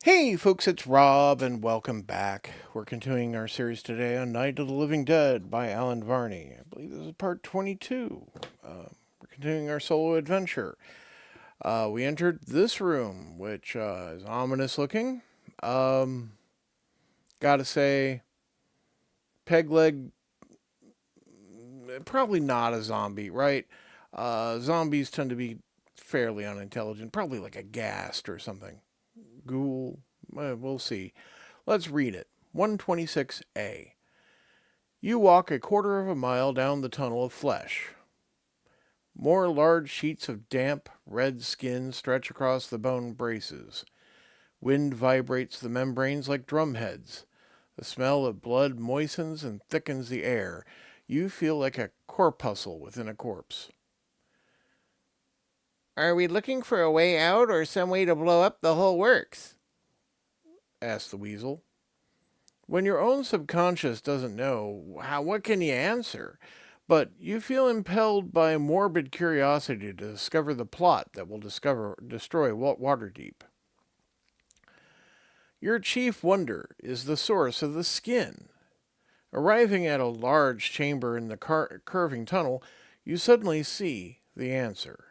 Hey folks, it's Rob and welcome back. We're continuing our series today on Night of the Living Dead by Alan Varney. I believe this is part 22. We're continuing our solo adventure. We entered this room, which is ominous looking. Um, Gotta say, Pegleg, probably not a zombie, right? Zombies tend to be fairly unintelligent, probably like a ghast or something. Ghoul, we'll see. Let's read it. 126A. You walk a quarter of a mile down the tunnel of flesh. More large sheets of damp, red skin stretch across the bone braces. Wind vibrates the membranes like drumheads. The smell of blood moistens and thickens the air. You feel like a corpuscle within a corpse. Are we looking for a way out or some way to blow up the whole works? Asked the weasel. When your own subconscious doesn't know, what can you answer? But you feel impelled by a morbid curiosity to discover the plot that will destroy Waterdeep. Your chief wonder is the source of the skin. Arriving at a large chamber in the curving tunnel, you suddenly see the answer.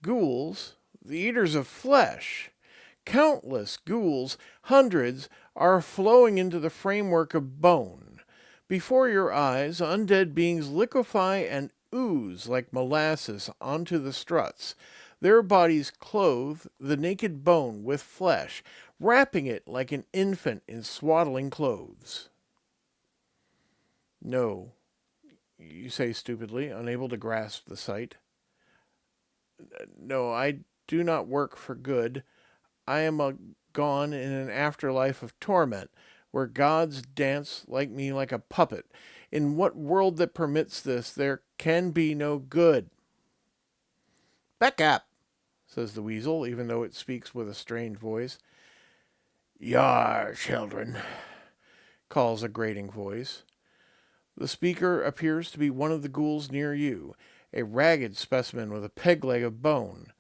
Ghouls, the eaters of flesh, countless ghouls, hundreds, are flowing into the framework of bone. Before your eyes, undead beings liquefy and ooze like molasses onto the struts. Their bodies clothe the naked bone with flesh, wrapping it like an infant in swaddling clothes. No, you say stupidly, unable to grasp the sight. No, I do not work for good. I am gone in an afterlife of torment, where gods dance like me like a puppet. In what world that permits this, there can be no good. Back up, says the weasel, even though it speaks with a strained voice. Yar, children, calls a grating voice. The speaker appears to be one of the ghouls near you, a ragged specimen with a peg leg of bone.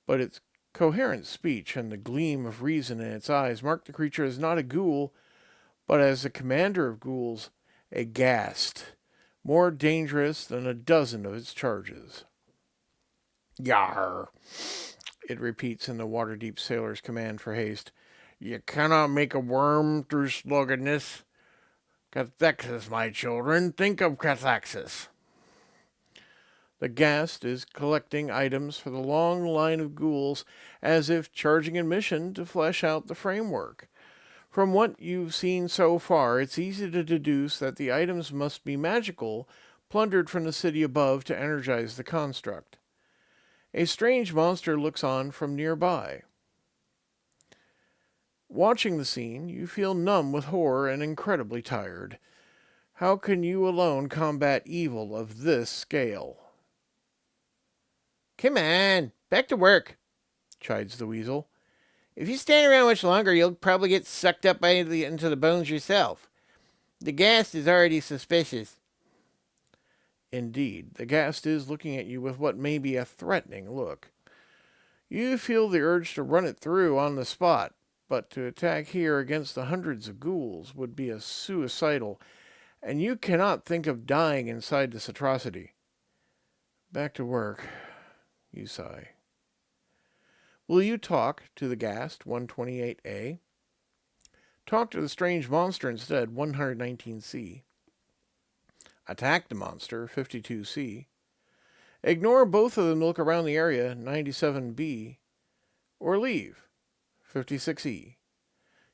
But its coherent speech and the gleam of reason in its eyes mark the creature as not a ghoul, but as the commander of ghouls, a ghast, more dangerous than a dozen of its charges. Yar, it repeats in the Waterdeep sailor's command for haste. You cannot make a worm through sluggedness. Cathexis, my children, think of Cathexis. The ghast is collecting items for the long line of ghouls as if charging admission to flesh out the framework. From what you've seen so far, it's easy to deduce that the items must be magical, plundered from the city above to energize the construct. A strange monster looks on from nearby. Watching the scene, you feel numb with horror and incredibly tired. How can you alone combat evil of this scale? Come on, back to work, chides the weasel. If you stand around much longer, you'll probably get sucked up into the bones yourself. The ghast is already suspicious. Indeed, the ghast is looking at you with what may be a threatening look. You feel the urge to run it through on the spot, but to attack here against the hundreds of ghouls would be a suicidal, and you cannot think of dying inside this atrocity. Back to work, you sigh. Will you talk to the ghast, 128A? Talk to the strange monster instead, 119C. Attack the monster, 52C. Ignore both of them to look around the area, 97B. Or leave, 56E.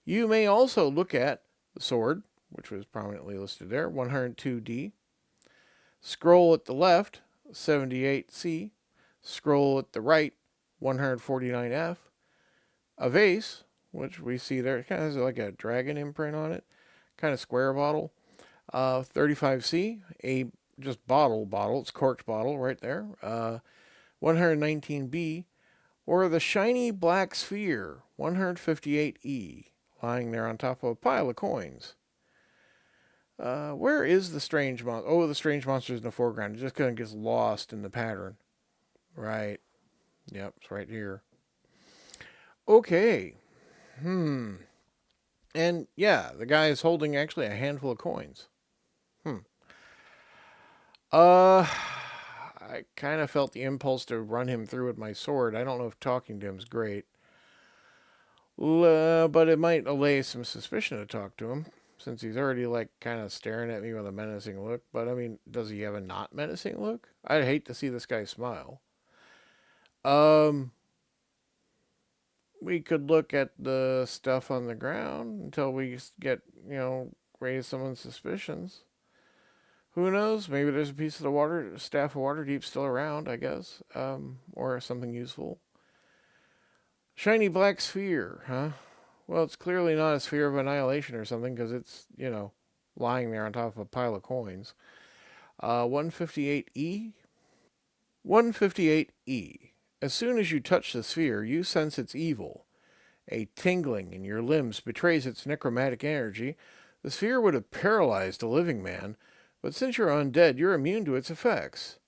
You may also look at the sword, which was prominently listed there, 102D. Scroll at the left, 78C. Scroll at the right, 149F. A vase, which we see there, it kind of has like a dragon imprint on it, kind of square bottle. 35C, a just bottle, it's corked bottle right there. 119B, or the shiny black sphere, 158E, lying there on top of a pile of coins. Where is the strange monster? Oh, the strange monster is in the foreground. It just kind of gets lost in the pattern. Right. Yep, it's right here. Okay. And yeah, the guy is holding actually a handful of coins. Hmm. Uh, I kind of felt the impulse to run him through with my sword. I don't know if talking to him's great. But it might allay some suspicion to talk to him, since he's already like kind of staring at me with a menacing look. But I mean, does he have a not menacing look? I'd hate to see this guy smile. Um, we could look at the stuff on the ground until we get, raise someone's suspicions. Who knows? Maybe there's a piece of the water staff of water deep still around, I guess, or something useful. Shiny black sphere, huh? Well, it's clearly not a sphere of annihilation or something because it's, lying there on top of a pile of coins. 158E? 158E. As soon as you touch the sphere, you sense its evil. A tingling in your limbs betrays its necromantic energy. The sphere would have paralyzed a living man, but since you're undead, you're immune to its effects.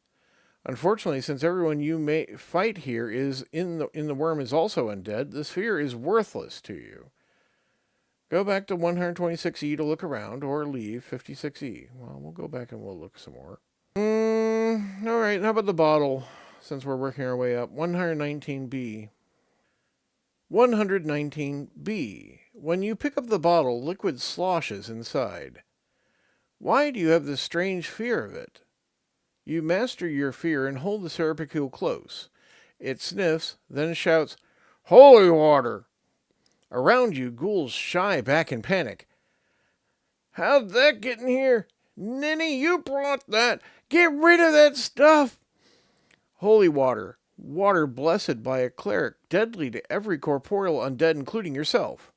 Unfortunately, since everyone you may fight here is in the worm is also undead, the sphere is worthless to you. Go back to 126E to look around, or leave 56E. Well, we'll go back and we'll look some more. All right, how about the bottle, since we're working our way up? 119B. 119B. When you pick up the bottle, liquid sloshes inside. Why do you have this strange fear of it? You master your fear and hold the serpicule close. It sniffs, then shouts, "Holy water!" Around you, ghouls shy back in panic. "How'd that get in here? Ninny, you brought that! Get rid of that stuff!" Holy water. Water blessed by a cleric, deadly to every corporeal undead, including yourself.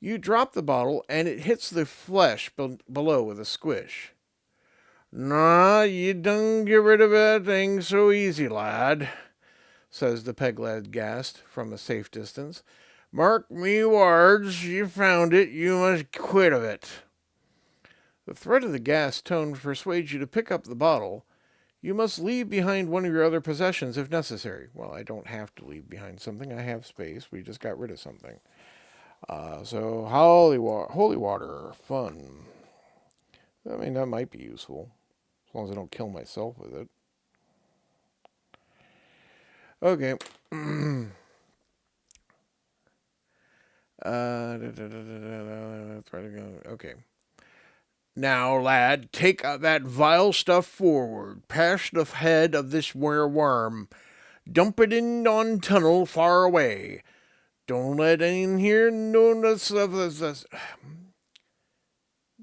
You drop the bottle, and it hits the flesh below with a squish. "Nah, you don't get rid of that thing so easy, lad," says the peg lad ghast from a safe distance. "Mark me words, you found it, you must quit of it." The threat of the ghast tone persuades you to pick up the bottle. You must leave behind one of your other possessions if necessary. Well, I don't have to leave behind something. I have space. We just got rid of something. So, holy water, fun. I mean, that might be useful. As long as I don't kill myself with it. Okay. Okay. "Now, lad, take that vile stuff forward, past the head of this worm. Dump it in on tunnel far away. Don't let any here know this.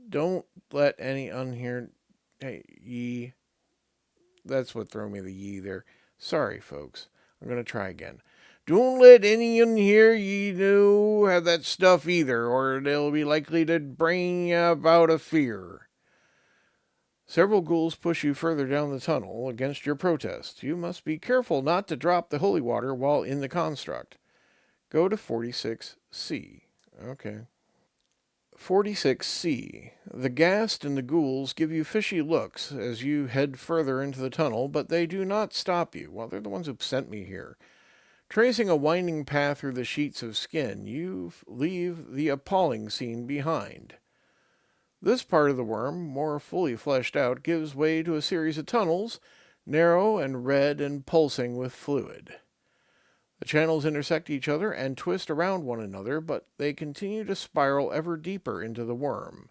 Don't let any unhear. Hey, ye. That's what threw me the ye there. Sorry, folks. I'm gonna try again. Don't let any unhear ye know have that stuff either, or they'll be likely to bring you about a fear." Several ghouls push you further down the tunnel against your protest. You must be careful not to drop the holy water while in the construct. Go to 46C. Okay. 46C. The ghast and the ghouls give you fishy looks as you head further into the tunnel, but they do not stop you. Well, they're the ones who sent me here. Tracing a winding path through the sheets of skin, you leave the appalling scene behind. This part of the worm, more fully fleshed out, gives way to a series of tunnels, narrow and red and pulsing with fluid. The channels intersect each other and twist around one another, but they continue to spiral ever deeper into the worm.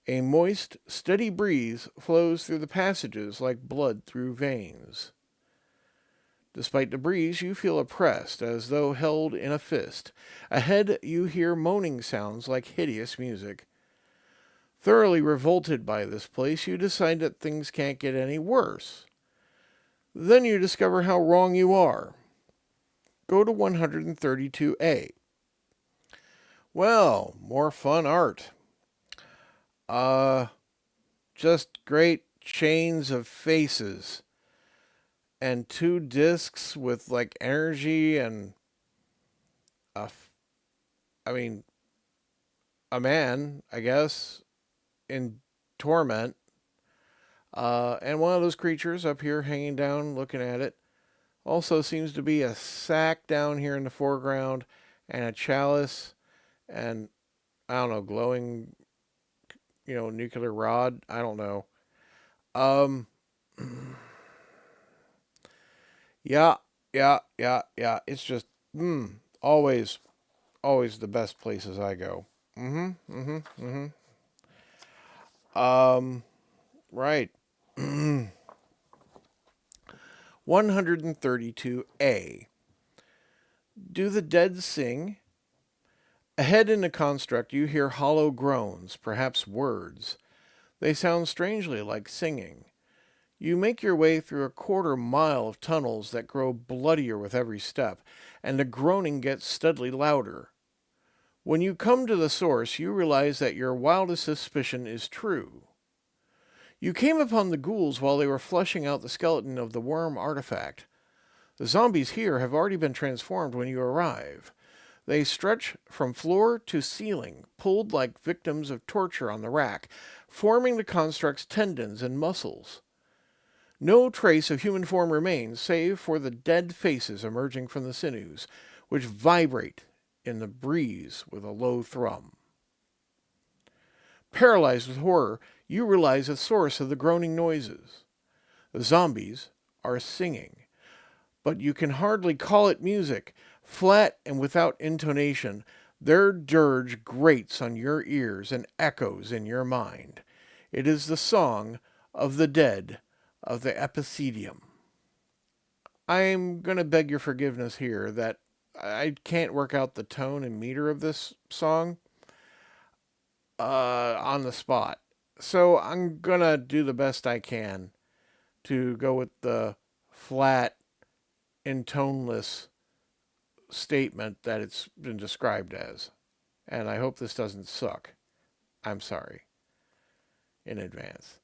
A moist, steady breeze flows through the passages like blood through veins. Despite the breeze, you feel oppressed, as though held in a fist. Ahead, you hear moaning sounds like hideous music. Thoroughly revolted by this place, you decide that things can't get any worse. Then you discover how wrong you are. Go to 132A. Well, more fun art. Just great chains of faces. And two discs with like energy and I mean, a man, I guess, in torment. And one of those creatures up here hanging down looking at it. Also seems to be a sack down here in the foreground and a chalice and, I don't know, glowing, nuclear rod. I don't know. Um, yeah, yeah. It's just, always, always the best places I go. Um, right. 132A. Do the dead sing? Ahead in the construct, you hear hollow groans, perhaps words. They sound strangely like singing. You make your way through a quarter-mile of tunnels that grow bloodier with every step, and the groaning gets steadily louder. When you come to the source, you realize that your wildest suspicion is true. You came upon the ghouls while they were fleshing out the skeleton of the worm artifact. The zombies here have already been transformed when you arrive. They stretch from floor to ceiling, pulled like victims of torture on the rack, forming the construct's tendons and muscles. No trace of human form remains, save for the dead faces emerging from the sinews, which vibrate in the breeze with a low thrum. Paralyzed with horror, you realize the source of the groaning noises. The zombies are singing, but you can hardly call it music. Flat and without intonation, their dirge grates on your ears and echoes in your mind. It is the song of the dead of the epithelium. I'm going to beg your forgiveness here that I can't work out the tone and meter of this song on the spot. So I'm going to do the best I can to go with the flat and toneless statement that it's been described as. And I hope this doesn't suck. I'm sorry in advance.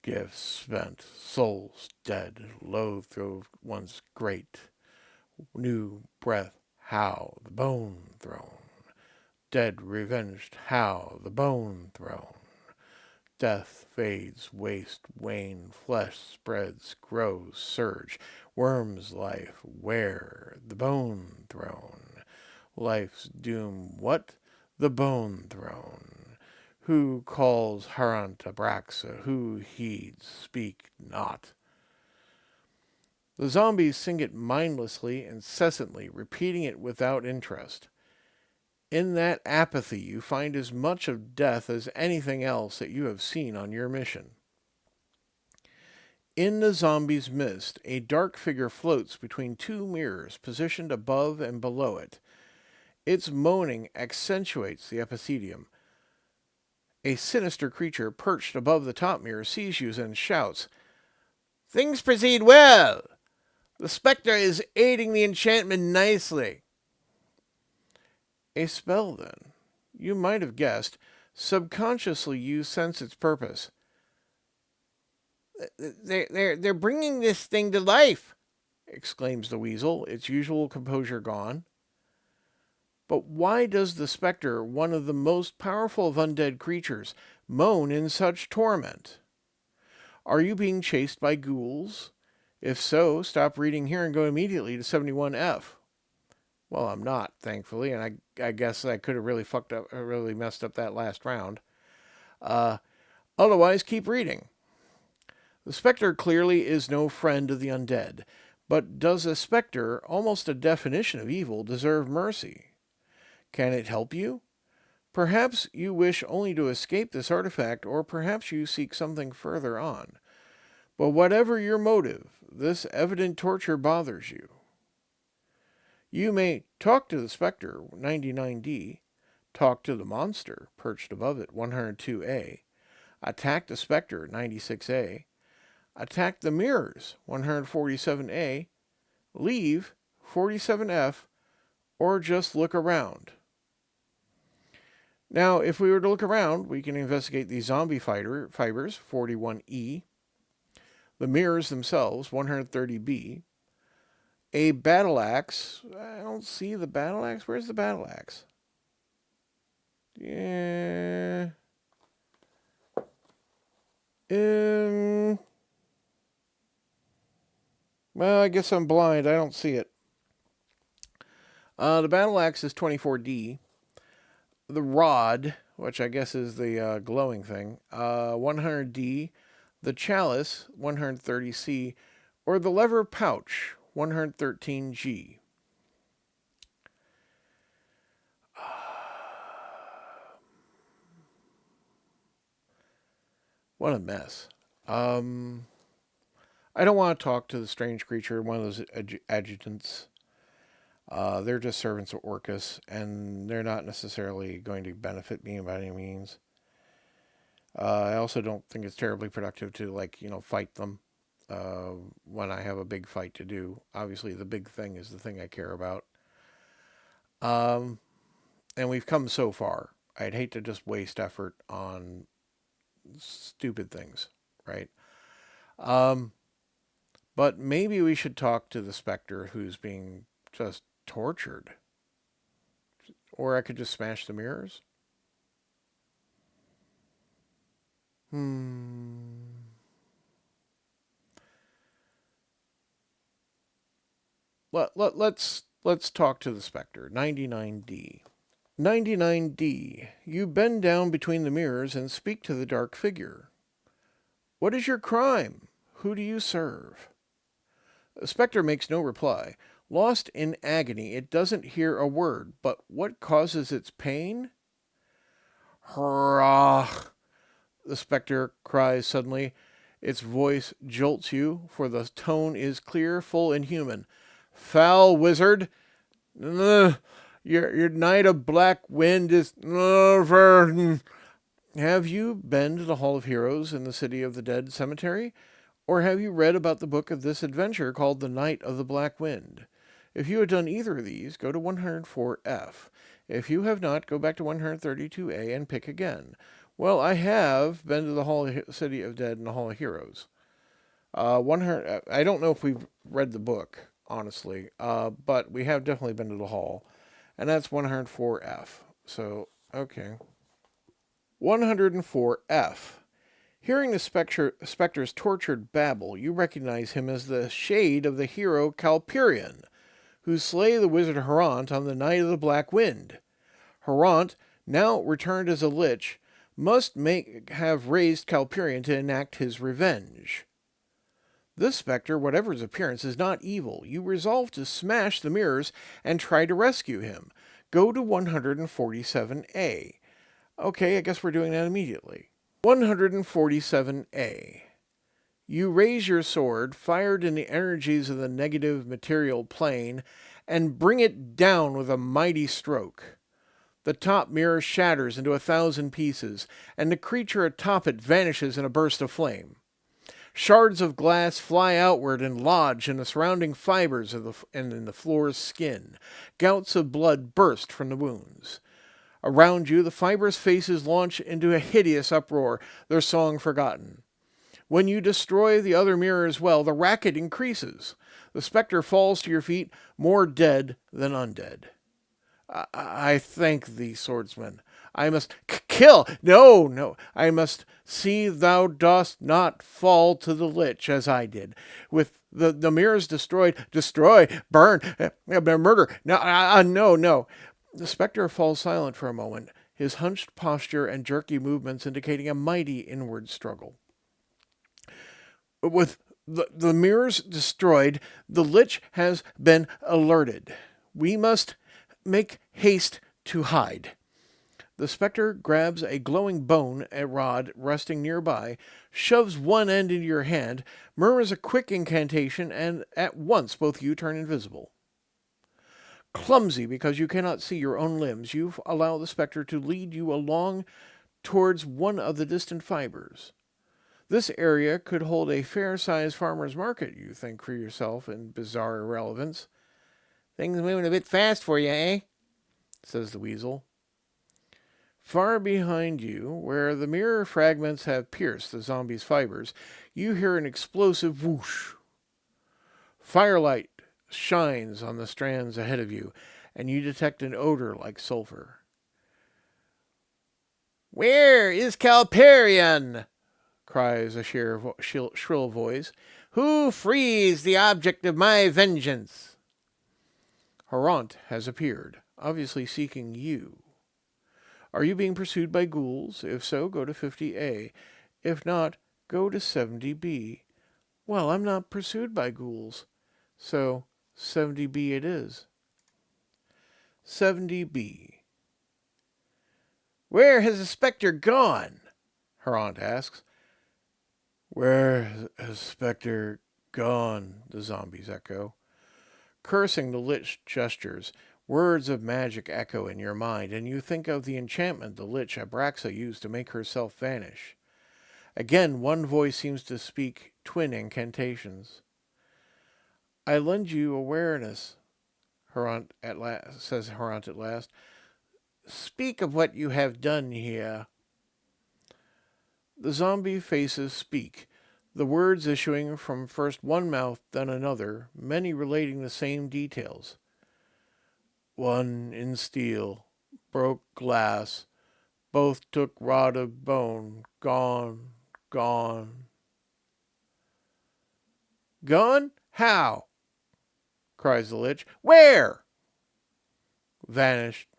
Gifts spent, souls dead, loathed through one's great. New breath, how the bone thrown. Dead revenged, how the bone thrown. Death fades, waste, wane, flesh spreads, grows, surge. Worm's life, where the bone thrown. Life's doom, what? The bone throne. Who calls Harantabraxa? Who heeds? Speak not. The zombies sing it mindlessly, incessantly, repeating it without interest. In that apathy, you find as much of death as anything else that you have seen on your mission. In the zombies' mist, a dark figure floats between two mirrors positioned above and below it. Its moaning accentuates the epithelium. A sinister creature perched above the top mirror sees you and shouts, "Things proceed well! The spectre is aiding the enchantment nicely." A spell, then. You might have guessed. Subconsciously, you sense its purpose. They're bringing this thing to life, exclaims the weasel, its usual composure gone. But why does the spectre, one of the most powerful of undead creatures, moan in such torment? Are you being chased by ghouls? If so, stop reading here and go immediately to 71F. Well, I'm not, thankfully, and I guess I could have really messed up that last round. Otherwise, keep reading. The spectre clearly is no friend of the undead, but does a spectre, almost a definition of evil, deserve mercy? Can it help you? Perhaps you wish only to escape this artifact, or perhaps you seek something further on. But whatever your motive, this evident torture bothers you. You may talk to the spectre, 99D, talk to the monster, perched above it, 102A, attack the spectre, 96A, attack the mirrors, 147A, leave, 47F, or just look around. Now, if we were to look around, we can investigate the zombie fibers, 41E, the mirrors themselves, 130B, a battle axe. I don't see the battle axe. Where's the battle axe? Yeah. Well, I guess I'm blind. I don't see it. The battle axe is 24D. The rod, which I guess is the glowing thing, 100D. The chalice, 130C. Or the lever pouch, 113G. What a mess. Um, I don't want to talk to the strange creature, one of those adjutants. They're just servants of Orcus, and they're not necessarily going to benefit me by any means. I also don't think it's terribly productive to, fight them when I have a big fight to do. Obviously, the big thing is the thing I care about. Um, and we've come so far. I'd hate to just waste effort on stupid things, right? Um, but maybe we should talk to the specter who's being just tortured. Or I could just smash the mirrors. Hmm. Let's talk to the specter. 99D. 99D. You bend down between the mirrors and speak to the dark figure. What is your crime? Who do you serve? The specter makes no reply. Lost in agony, it doesn't hear a word, but what causes its pain? Hurrah! The specter cries suddenly. Its voice jolts you, for the tone is clear, full, and human. Foul wizard! Your night of black wind is over. Have you been to the Hall of Heroes in the City of the Dead Cemetery? Or have you read about the book of this adventure called The Night of the Black Wind? If you have done either of these, go to 104F. If you have not, go back to 132A and pick again. Well, I have been to the City of Dead and the Hall of Heroes. 100. I don't know if we've read the book, honestly, but we have definitely been to the hall, and that's 104F. So, okay. 104F. Hearing the specter's tortured babble, you recognize him as the shade of the hero Calperion, who slay the wizard Harant on the night of the Black Wind. Harant, now returned as a lich, must have raised Calperion to enact his revenge. This specter, whatever his appearance, is not evil. You resolve to smash the mirrors and try to rescue him. Go to 147A. Okay, I guess we're doing that immediately. 147A. You raise your sword, fired in the energies of the negative material plane, and bring it down with a mighty stroke. The top mirror shatters into 1,000 pieces, and the creature atop it vanishes in a burst of flame. Shards of glass fly outward and lodge in the surrounding fibers and in the floor's skin. Gouts of blood burst from the wounds. Around you, the fibrous faces launch into a hideous uproar, their song forgotten. When you destroy the other mirror as well, the racket increases. The specter falls to your feet, more dead than undead. I thank thee, swordsman. I must kill. No. I must see thou dost not fall to the lich as I did. With the mirrors destroyed, destroy, burn, murder. No. The specter falls silent for a moment, his hunched posture and jerky movements indicating a mighty inward struggle. With the mirrors destroyed, the lich has been alerted. We must make haste to hide. The specter grabs a glowing bone, a rod resting nearby, shoves one end into your hand, murmurs a quick incantation, and at once both you turn invisible. Clumsy because you cannot see your own limbs, you allow the specter to lead you along towards one of the distant fibers. This area could hold a fair-sized farmer's market, you think for yourself in bizarre irrelevance. Things moving a bit fast for you, eh? Says the weasel. Far behind you, where the mirror fragments have pierced the zombie's fibers, you hear an explosive whoosh. Firelight shines on the strands ahead of you, and you detect an odor like sulfur. Where is Calperion? Cries a shrill voice. Who frees the object of my vengeance? Harant has appeared, obviously seeking you. Are you being pursued by ghouls? If so, go to 50A. If not, go to 70B. Well, I'm not pursued by ghouls, so 70B it is. 70B. Where has the spectre gone? Harant asks. Where has Spectre gone? The zombies echo. Cursing, the Lich gestures. Words of magic echo in your mind, and you think of the enchantment the Lich Abraxa used to make herself vanish. Again, one voice seems to speak twin incantations. I lend you awareness, says Harant at last. Speak of what you have done here. The zombie faces speak, the words issuing from first one mouth, then another, many relating the same details. One in steel, broke glass, both took rod of bone, gone, gone. Gone? How? Cries the Lich. Where? Vanished,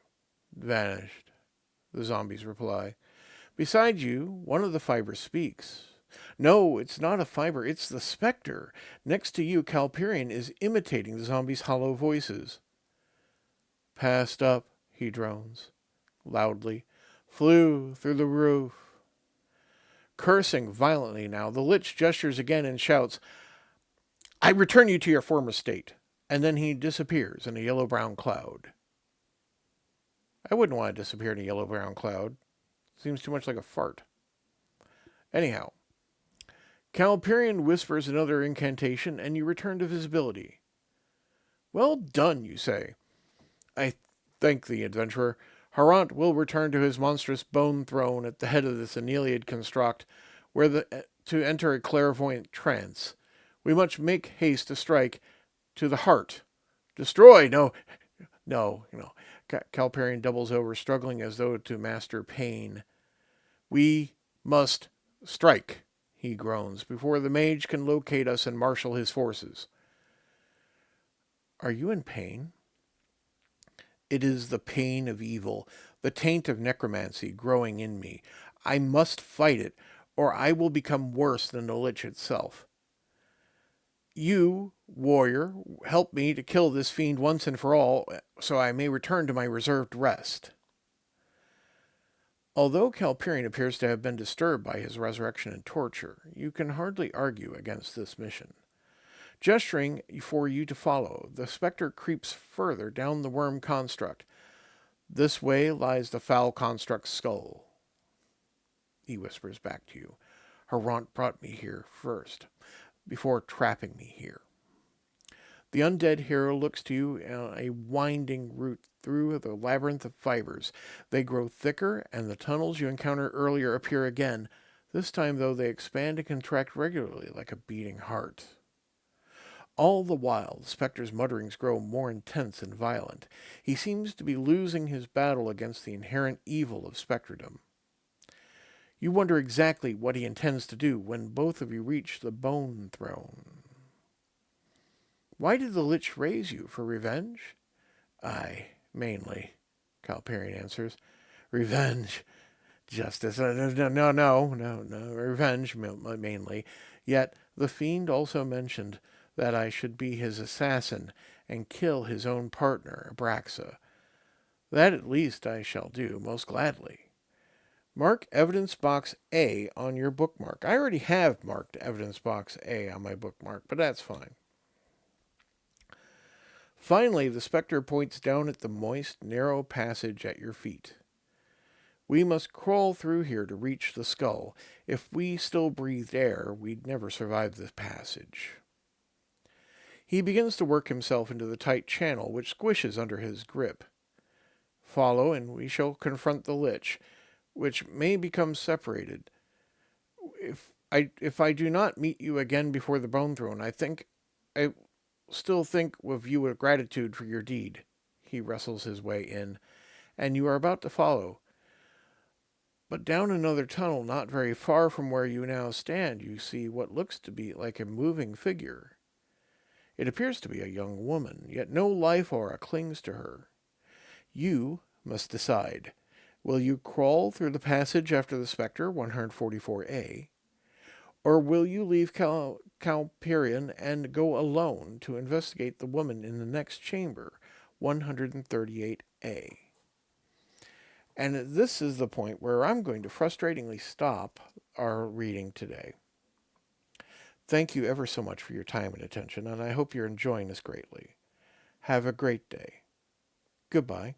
vanished, the zombies reply. Beside you, one of the fibers speaks. No, it's not a fiber, it's the spectre. Next to you, Calperion is imitating the zombies' hollow voices. Passed up, he drones, loudly. Flew through the roof. Cursing violently now, the Lich gestures again and shouts, I return you to your former state. And then he disappears in a yellow-brown cloud. I wouldn't want to disappear in a yellow-brown cloud. Seems too much like a fart. Anyhow, Calperion whispers another incantation, and you return to visibility. Well done, you say. I thank the adventurer. Harant will return to his monstrous bone throne at the head of this Aneliad construct, to enter a clairvoyant trance. We must make haste to strike to the heart. Destroy! No. Calperion doubles over, struggling as though to master pain. We must strike, he groans, before the mage can locate us and marshal his forces. Are you in pain? It is the pain of evil, the taint of necromancy growing in me. I must fight it, or I will become worse than the Lich itself. You, warrior, help me to kill this fiend once and for all, so I may return to my reserved rest. Although Calperion appears to have been disturbed by his resurrection and torture, you can hardly argue against this mission. Gesturing for you to follow, the spectre creeps further down the worm construct. This way lies the foul construct's skull. He whispers back to you. Harant brought me here first, before trapping me here. The undead hero looks to you on a winding route through the labyrinth of fibers. They grow thicker, and the tunnels you encountered earlier appear again. This time, though, they expand and contract regularly like a beating heart. All the while, the spectre's mutterings grow more intense and violent. He seems to be losing his battle against the inherent evil of spectredom. You wonder exactly what he intends to do when both of you reach the bone throne. Why did the Lich raise you? For revenge? Aye, mainly, Calperion answers. Revenge. Justice. No. Revenge, mainly. Yet the fiend also mentioned that I should be his assassin and kill his own partner, Abraxa. That at least I shall do, most gladly. Mark evidence box A on your bookmark. I already have marked evidence box A on my bookmark, but that's fine. Finally, the spectre points down at the moist, narrow passage at your feet. We must crawl through here to reach the skull. If we still breathed air, we'd never survive this passage. He begins to work himself into the tight channel, which squishes under his grip. Follow, and we shall confront the Lich, which may become separated. If I do not meet you again before the Bone Throne, I still think of you with gratitude for your deed. He wrestles his way in, and you are about to follow. But down another tunnel, not very far from where you now stand, you see what looks to be like a moving figure. It appears to be a young woman, yet no life aura clings to her. You must decide. Will you crawl through the passage after the specter, 144A, or will you leave Calperion and go alone to investigate the woman in the next chamber, 138A? And this is the point where I'm going to frustratingly stop our reading today. Thank you ever so much for your time and attention, and I hope you're enjoying this greatly. Have a great day. Goodbye.